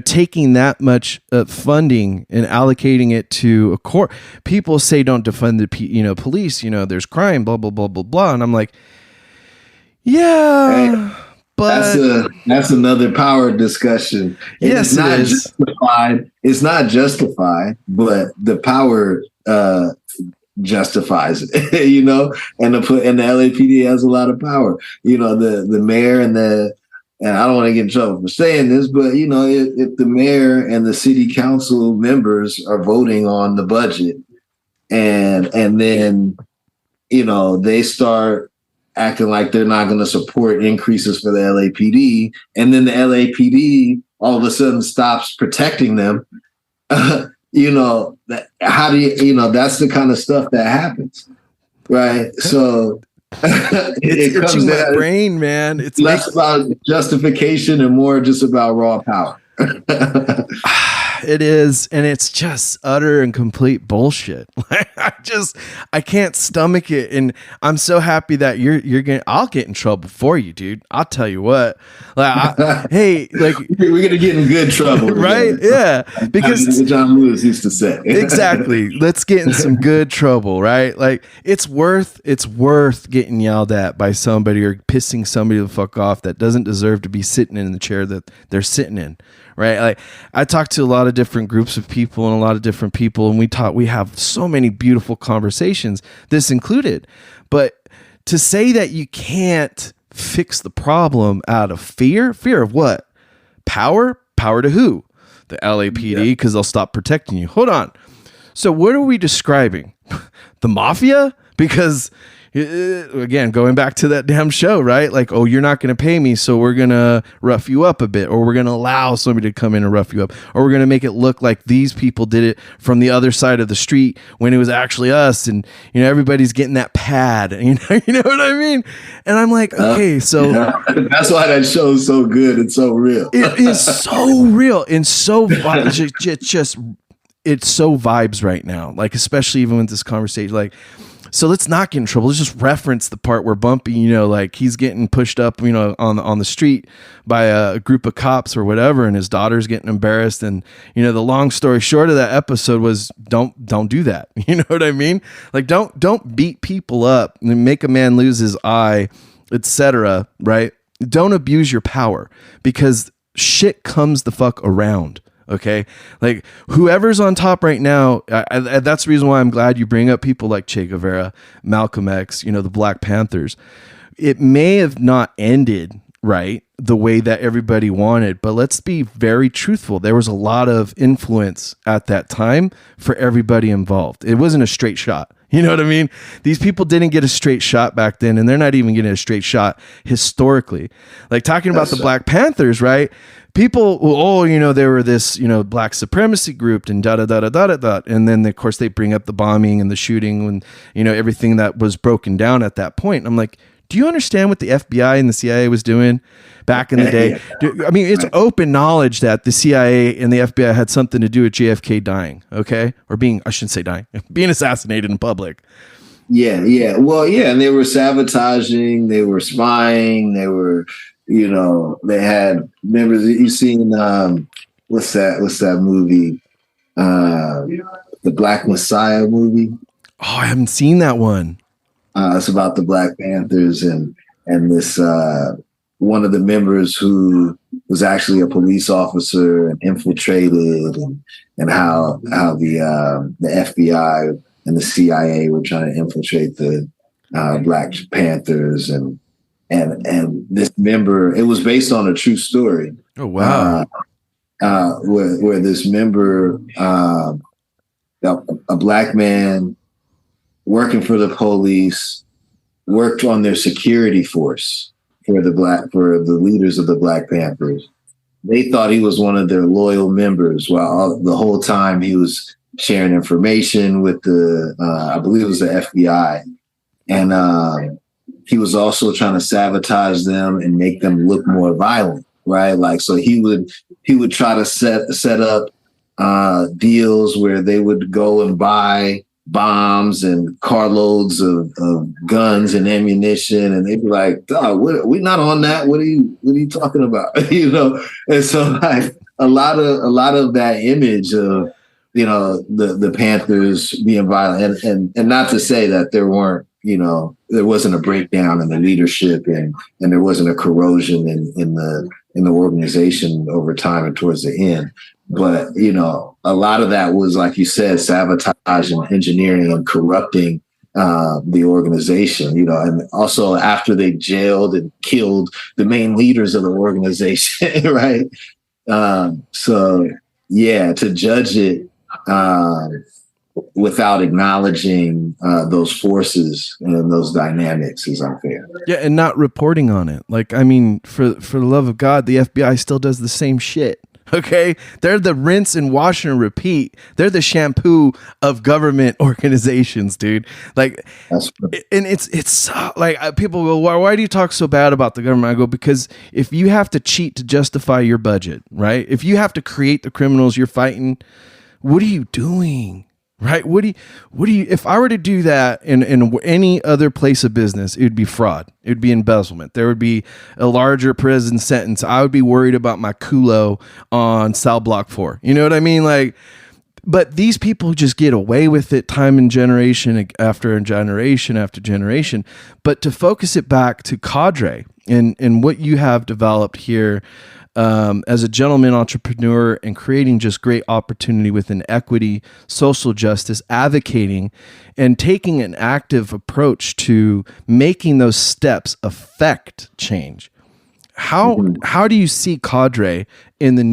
S3: taking that much funding and allocating it to a court. People say don't defund the police. There's crime, blah blah blah blah blah. And I'm like, yeah. Right. But
S4: that's another power discussion.
S3: Yes,
S4: it's not justified. It's not justified, but the power justifies it. And the LAPD has a lot of power. The mayor and I don't want to get in trouble for saying this, but if the mayor and the city council members are voting on the budget, and then they start acting like they're not going to support increases for the LAPD, and then the LAPD all of a sudden stops protecting them. How do you, that's the kind of stuff that happens, right? So
S3: it's itching my brain, man. It's
S4: less about justification and more just about raw power.
S3: It is, and it's just utter and complete bullshit. I can't stomach it, and I'm so happy that I'll get in trouble for you, dude. I'll tell you what. Hey, like
S4: we're gonna get in good trouble,
S3: right? Yeah, because
S4: John Lewis used to say
S3: exactly. Let's get in some good trouble, right? Like it's worth getting yelled at by somebody or pissing somebody the fuck off that doesn't deserve to be sitting in the chair that they're sitting in. Right. Like I talk to a lot of different groups of people and a lot of different people, and we have so many beautiful conversations, this included. But to say that you can't fix the problem out of fear of what? Power to who? The LAPD, because they'll stop protecting you. Hold on. So what are we describing? The mafia? Because again, going back to that damn show, right? Like, oh, you're not going to pay me, so we're going to rough you up a bit, or we're going to allow somebody to come in and rough you up, or we're going to make it look like these people did it from the other side of the street when it was actually us, and everybody's getting that pad, you know what I mean? And I'm like, okay, so
S4: that's why that show is so good and so real.
S3: It is so real and so it's so vibes right now, like especially even with this conversation, like. So let's not get in trouble. Let's just reference the part where Bumpy, like he's getting pushed up, on the street by a group of cops or whatever, and his daughter's getting embarrassed. And the long story short of that episode was don't do that. You know what I mean? Like don't beat people up and make a man lose his eye, etc. Right? Don't abuse your power, because shit comes the fuck around. Okay, like whoever's on top right now, that's the reason why I'm glad you bring up people like Che Guevara, Malcolm X, the Black Panthers. It may have not ended right the way that everybody wanted, but let's be very truthful. There was a lot of influence at that time for everybody involved. It wasn't a straight shot. You know what I mean? These people didn't get a straight shot back then, and they're not even getting a straight shot historically. Like talking about the Black Panthers, right? People, they were this, black supremacy group and da-da-da-da-da-da. And then, of course, they bring up the bombing and the shooting and, everything that was broken down at that point. I'm like, do you understand what the FBI and the CIA was doing back in the day? I mean, it's open knowledge that the CIA and the FBI had something to do with JFK dying, okay? Or I shouldn't say dying, being assassinated in public.
S4: Yeah. Well, yeah, and they were sabotaging, they were spying, they were... they had members. You seen what's that movie? The Black Messiah movie.
S3: Oh, I haven't seen that one.
S4: It's about the Black Panthers and this one of the members who was actually a police officer and infiltrated, and how the FBI and the CIA were trying to infiltrate the Black Panthers and this member, it was based on a true story.
S3: Oh, wow.
S4: Where this member, a Black man working for the police, worked on their security force for the leaders of the Black Panthers. They thought he was one of their loyal members, while the whole time he was sharing information with I believe it was the FBI. And, he was also trying to sabotage them and make them look more violent, right? Like, so he would try to set up deals where they would go and buy bombs and carloads of guns and ammunition, and they'd be like, "Dog, we're not on that. What are you talking about?" And so like a lot of that image of the Panthers being violent, and not to say that there weren't. There wasn't a breakdown in the leadership and there wasn't a corrosion in the organization over time and towards the end. But, a lot of that was, like you said, sabotaging, engineering, and corrupting the organization, and also after they jailed and killed the main leaders of the organization, right? So, yeah, to judge it without acknowledging those forces and those dynamics is unfair.
S3: Yeah, and not reporting on it. Like, I mean, for the love of God, the FBI still does the same shit. Okay, they're the rinse and wash and repeat. They're the shampoo of government organizations, dude. Like, and it's like people go, why do you talk so bad about the government? I go, because if you have to cheat to justify your budget, right? If you have to create the criminals you're fighting, what are you doing? Right? What do you, if I were to do that in any other place of business, it would be fraud. It would be embezzlement. There would be a larger prison sentence. I would be worried about my culo on cell block 4. You know what I mean? Like, but these people just get away with it time and generation after generation after generation. But to focus it back to Cadre and what you have developed here, as a gentleman entrepreneur and creating just great opportunity within equity, social justice, advocating, and taking an active approach to making those steps affect change. How do you see Cadre in the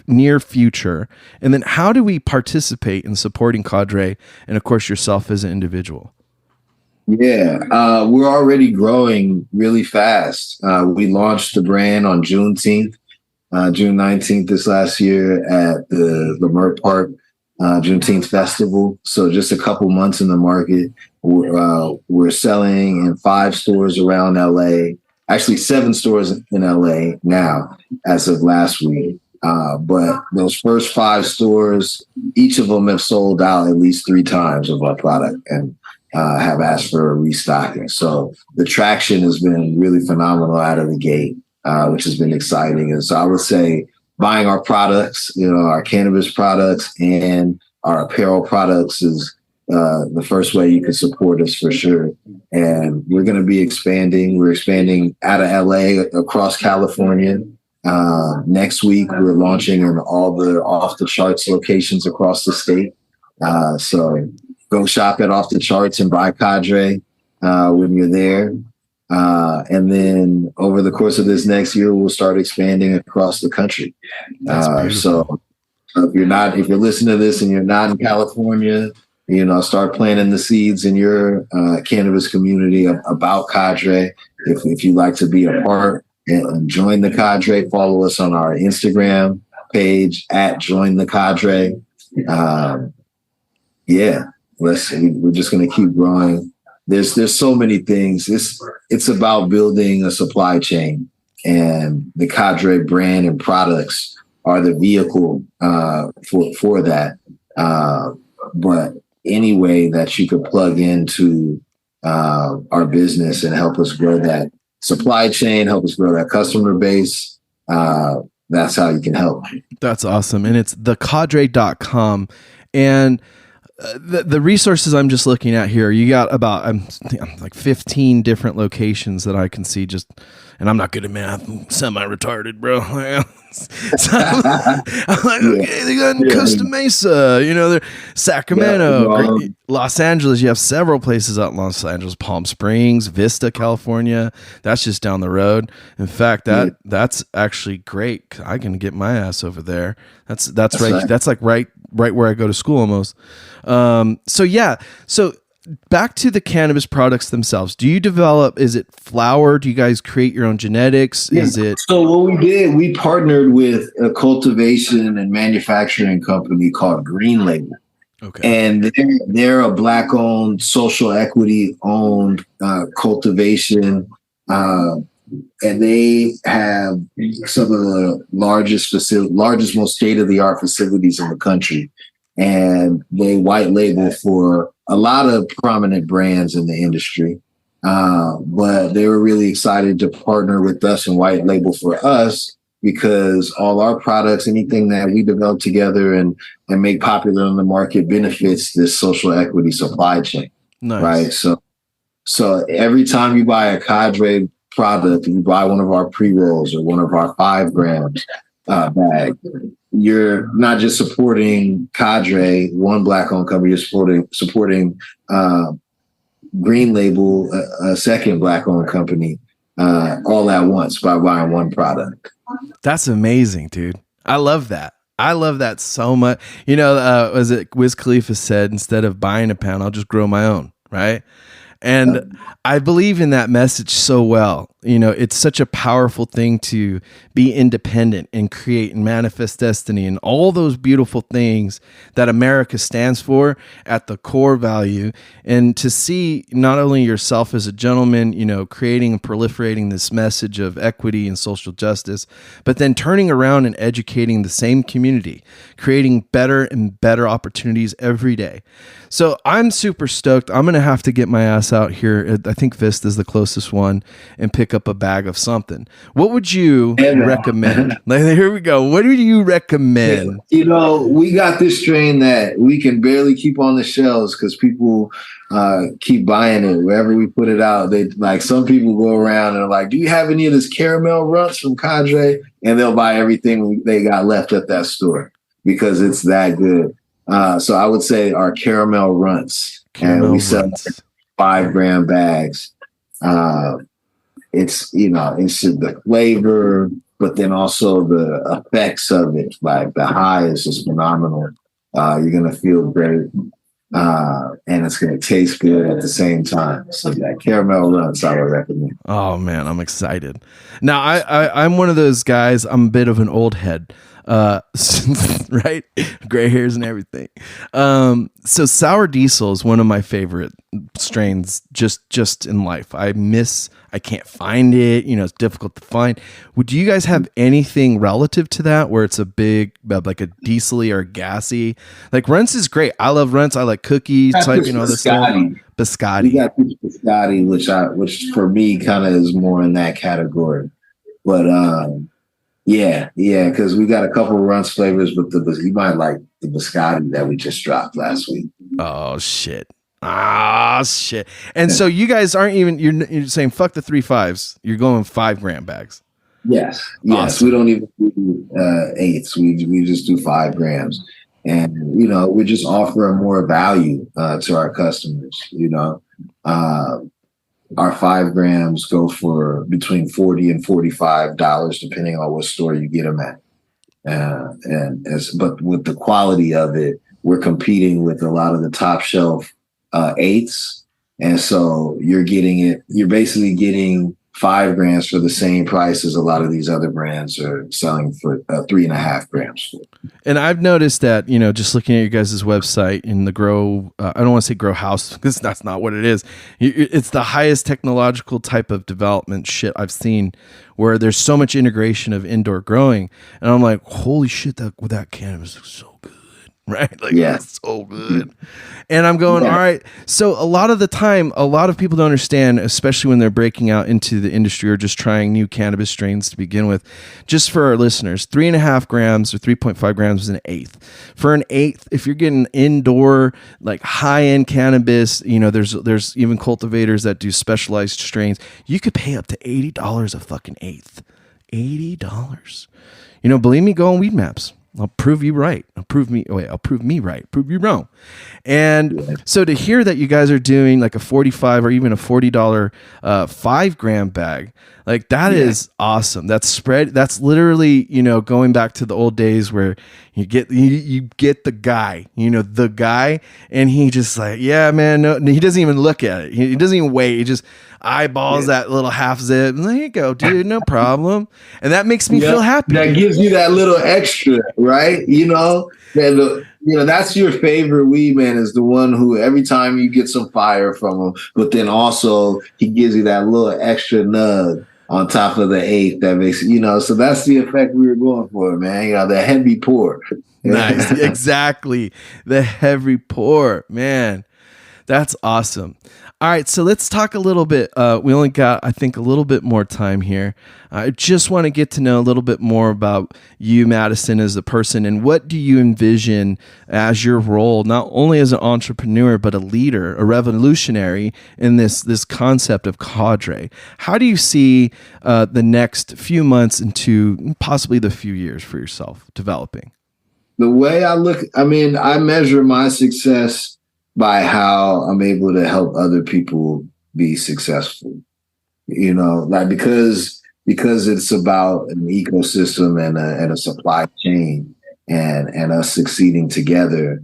S3: near future? And then how do we participate in supporting Cadre and, of course, yourself as an individual?
S4: Yeah, we're already growing really fast. We launched the brand on Juneteenth. June 19th this last year at the Lamert Park Juneteenth Festival. So just a couple months in the market. We're selling in 5 stores around LA, actually 7 stores in LA now as of last week. But those first 5 stores, each of them have sold out at least 3 times of our product and have asked for a restocking. So the traction has been really phenomenal out of the gate. Which has been exciting. And so I would say buying our products, our cannabis products and our apparel products is the first way you can support us for sure. And we're going to be expanding. We're expanding out of LA across California. Next week, we're launching in all the off the charts locations across the state. So go shop at Off the Charts and buy Cadre when you're there. And then over the course of this next year, we'll start expanding across the country. So if you're listening to this and you're not in California, start planting the seeds in your cannabis community about Cadre. If you'd like to be a part and join the Cadre, follow us on our Instagram page at Join the Cadre. We're just going to keep growing. There's so many things. It's about building a supply chain, and the Cadre brand and products are the vehicle for that. But any way that you could plug into our business and help us grow that supply chain, help us grow that customer base, that's how you can help.
S3: That's awesome. And it's thecadre.com. And the resources I'm just looking at here, you got about I'm like 15 different locations that I can see and I'm not good at math. I'm semi-retarded, bro. So I'm like, okay, they got in Costa Mesa, they're Sacramento, Los Angeles. You have several places out in Los Angeles, Palm Springs, Vista, California. That's just down the road. In fact, that's actually great. I can get my ass over there. That's right. That's like right where I go to school almost. So back to the cannabis products themselves. Do you develop, is it flower? Do you guys create your own genetics?
S4: Yeah.
S3: Is it?
S4: So what we did, we partnered with a cultivation and manufacturing company called Green Label.
S3: Okay.
S4: And they're a Black owned, social equity owned cultivation. And they have some of the largest, most state-of-the-art facilities in the country. And they white label for a lot of prominent brands in the industry. But they were really excited to partner with us and white label for us because all our products, anything that we develop together and make popular on the market benefits this social equity supply chain.
S3: Nice.
S4: Right. So every time you buy a Cadre product, you buy one of our pre-rolls or one of our 5 grams bag, you're not just supporting Cadre, one Black-owned company, you're supporting Green Label, a second Black-owned company, all at once by buying one product.
S3: That's amazing, dude. I love that. I love that so much. You know, was it Wiz Khalifa said, instead of buying a pound, I'll just grow my own, right? And I believe in that message so well. You know, it's such a powerful thing to be independent and create and manifest destiny and all those beautiful things that America stands for at the core value. And to see not only yourself as a gentleman, you know, creating and proliferating this message of equity and social justice, but then turning around and educating the same community, creating better and better opportunities every day. So I'm super stoked. I'm going to have to get my ass out here. I think Vista is the closest one, and pick up a bag of something. What would you recommend? Like, here we go. What do you recommend?
S4: You know, we got this strain that we can barely keep on the shelves because people keep buying it wherever we put it out. They like, some people go around and are like, do you have any of this caramel runts from Cadre? And they'll buy everything they got left at that store because it's that good. So I would say our caramel runts, and we sell 5 gram bags. It's, you know, it's the flavor, but then also the effects of it. Like the high is just phenomenal. You're going to feel great. And it's going to taste good at the same time. So that caramel runts, I would recommend.
S3: Oh man, I'm excited. Now I'm one of those guys. I'm a bit of an old head, right? Gray hairs and everything. So sour diesel is one of my favorite strains just in life. I can't find it. You know, it's difficult to find. Would you guys have anything relative to that where it's a big, like a diesel-y or gassy? Like Runts is great. I love Runts. I like cookies type, you know, this biscotti.
S4: We got biscotti, which for me kind of is more in that category. But yeah, because we got a couple of Runts flavors, but you might like the biscotti that we just dropped last week.
S3: Oh shit. And so you guys aren't even, you're saying fuck the 3.5s. You're going 5 gram bags.
S4: Yes.
S3: Awesome.
S4: We don't even do 8s. We just do 5 grams. And, you know, we're just offering more value to our customers. You know, our 5 grams go for between $40 and $45, depending on what store you get them at. But with the quality of it, we're competing with a lot of the top shelf 8s, and so you're basically getting 5 grams for the same price as a lot of these other brands are selling for 3.5 grams for.
S3: And I've noticed that, you know, just looking at your guys' website in the grow, I don't want to say grow house because that's not what it is. It's the highest technological type of development shit I've seen, where there's so much integration of indoor growing, and I'm like, holy shit, that cannabis looks so good. Right? Like, yeah, that's so good. And I'm going, all right. So a lot of the time, a lot of people don't understand, especially when they're breaking out into the industry or just trying new cannabis strains to begin with. Just for our listeners, 3.5 grams or 3.5 grams is an eighth. For an eighth, if you're getting indoor, like high-end cannabis, you know, there's even cultivators that do specialized strains. You could pay up to $80 a fucking eighth. $80. You know, believe me, go on Weed Maps. I'll prove you right. I'll prove me right. Prove you wrong. And so to hear that you guys are doing like a $45 or even a $40 5 gram bag, like that is awesome. That's literally, you know, going back to the old days where you get the guy, and he just like, yeah, man, no, he doesn't even look at it. He doesn't even wait. He just eyeballs that little half zip. There you go, dude, no problem. And that makes me feel happy.
S4: That gives you that little extra, right? You know, that's your favorite weed man, is the one who every time you get some fire from him, but then also he gives you that little extra nug on top of the eighth that makes, so that's the effect we were going for, man. The heavy pour.
S3: Nice. Exactly. The heavy pour, man. That's awesome. All right, so let's talk a little bit. We only got, I think, a little bit more time here. I just want to get to know a little bit more about you, Madison, as a person, and what do you envision as your role, not only as an entrepreneur, but a leader, a revolutionary in this concept of Cadre. How do you see the next few months into possibly the few years for yourself developing?
S4: The way I measure my success by how I'm able to help other people be successful, like because it's about an ecosystem and a supply chain. and us succeeding together.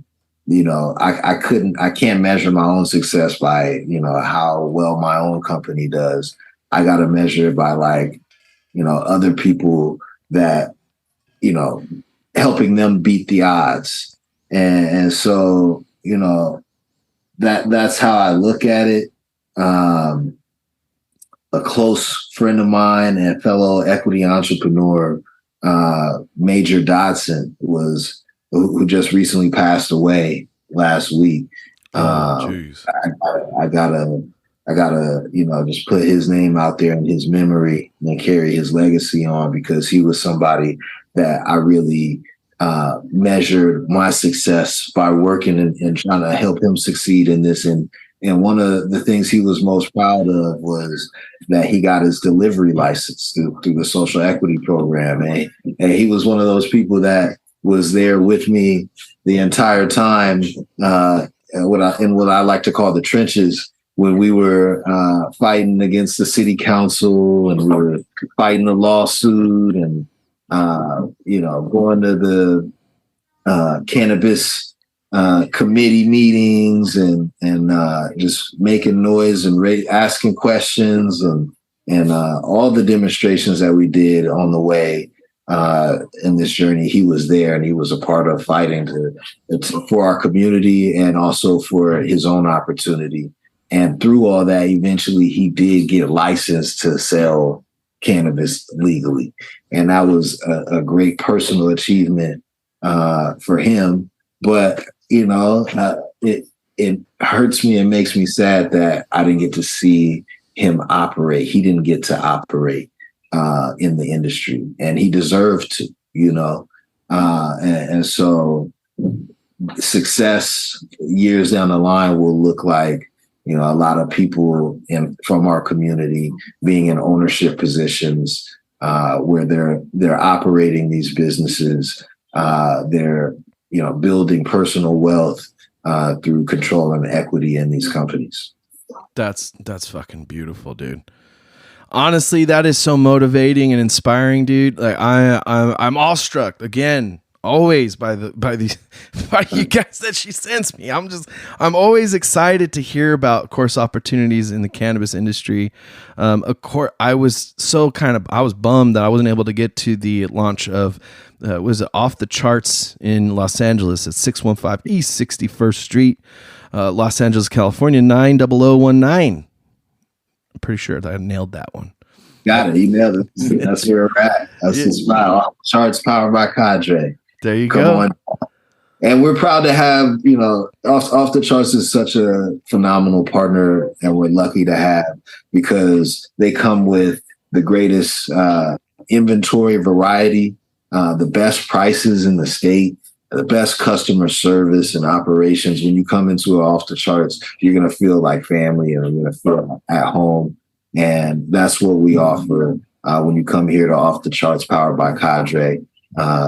S4: I can't measure my own success by, how well my own company does. I got to measure it by other people that, helping them beat the odds. And so, that's how I look at it. A close friend of mine and fellow equity entrepreneur, Major Dotson, who just recently passed away last week. I gotta, just put his name out there in his memory and carry his legacy on, because he was somebody that I really measured my success by working and trying to help him succeed in this. And one of the things he was most proud of was that he got his delivery license through the social equity program. And he was one of those people that was there with me the entire time, in what I like to call the trenches, when we were fighting against the city council and we were fighting a lawsuit and, going to the cannabis committee meetings and just making noise and asking questions and all the demonstrations that we did on the way in this journey. He was there, and he was a part of fighting for our community and also for his own opportunity. And through all that, eventually he did get licensed to sell cannabis legally. And that was a great personal achievement for him. But, it hurts me and makes me sad that I didn't get to see him operate. He didn't get to operate in the industry, and he deserved to, and so success years down the line will look like, a lot of people from our community being in ownership positions where they're operating these businesses. They're building personal wealth through control and equity in these companies.
S3: That's fucking beautiful, dude. Honestly, that is so motivating and inspiring, dude. Like I'm awestruck again, always by you guys that she sends me. I'm always excited to hear about, of course, opportunities in the cannabis industry. Of course, I was bummed that I wasn't able to get to the launch of was it Off the Charts in Los Angeles at 615 East 61st Street, Los Angeles, California 90019. I'm pretty sure that I nailed that one.
S4: Got it. You nailed it. That's where we're at. That's the spot. Off the Charts, powered by Cadre.
S3: There you go.
S4: On. And we're proud to have, Off the Charts is such a phenomenal partner, and we're lucky to have, because they come with the greatest inventory variety, the best prices in the state, the best customer service and operations. When you come into Off the Charts, you're going to feel like family, and you're going to feel at home. And that's what we offer when you come here to Off the Charts, powered by Cadre.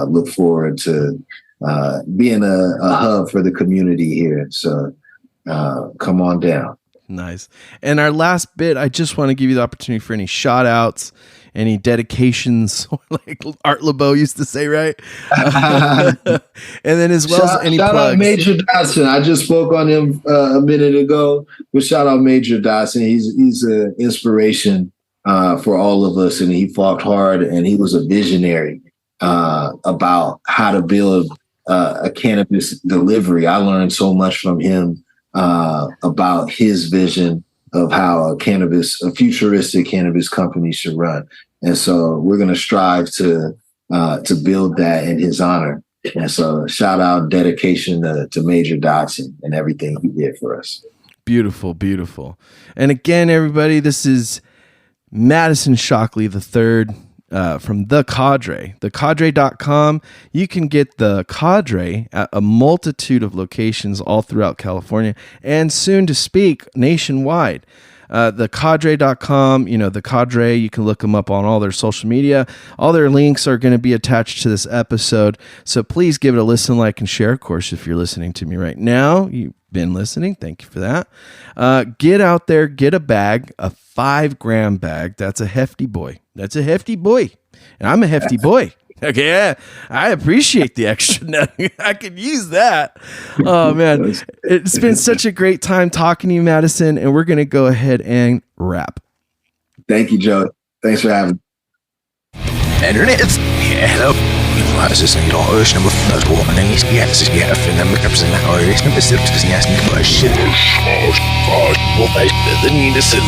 S4: Look forward to being a hub for the community here. So come on down.
S3: Nice. And our last bit, I just want to give you the opportunity for any shout outs, any dedications, like Art LeBeau used to say, right? And then as well as any
S4: shout
S3: plugs.
S4: Out Major Dotson. I just spoke on him a minute ago, but shout out Major Dotson. He's an inspiration for all of us, and he fought hard, and he was a visionary about how to build a cannabis delivery. I learned so much from him about his vision of how a futuristic cannabis company should run. And so we're going to strive to build that in his honor. And so shout out, dedication to Major Dotson and everything he did for us.
S3: Beautiful, beautiful. And again, everybody, this is Madison Shockley III from The Cadre. TheCadre.com. You can get The Cadre at a multitude of locations all throughout California and soon to speak nationwide. TheCadre.com, The Cadre, you can look them up on all their social media. All their links are going to be attached to this episode. So please give it a listen, like, and share. Of course, if you're listening to me right now, you've been listening. Thank you for that. Get out there, get a bag, a 5-gram bag. That's a hefty boy. And I'm a hefty boy. Okay, yeah, I appreciate the extra nutting. I could use that. Oh man, it's been such a great time talking to you, Madison, and we're gonna go ahead and wrap.
S4: Thank you, Joe. Thanks for having me.
S2: Internet. Hello. This is your host number 4. My name is Yes, yeah, and I'm representing our number 6 because yes, shit.
S1: Well, I didn't mean to say,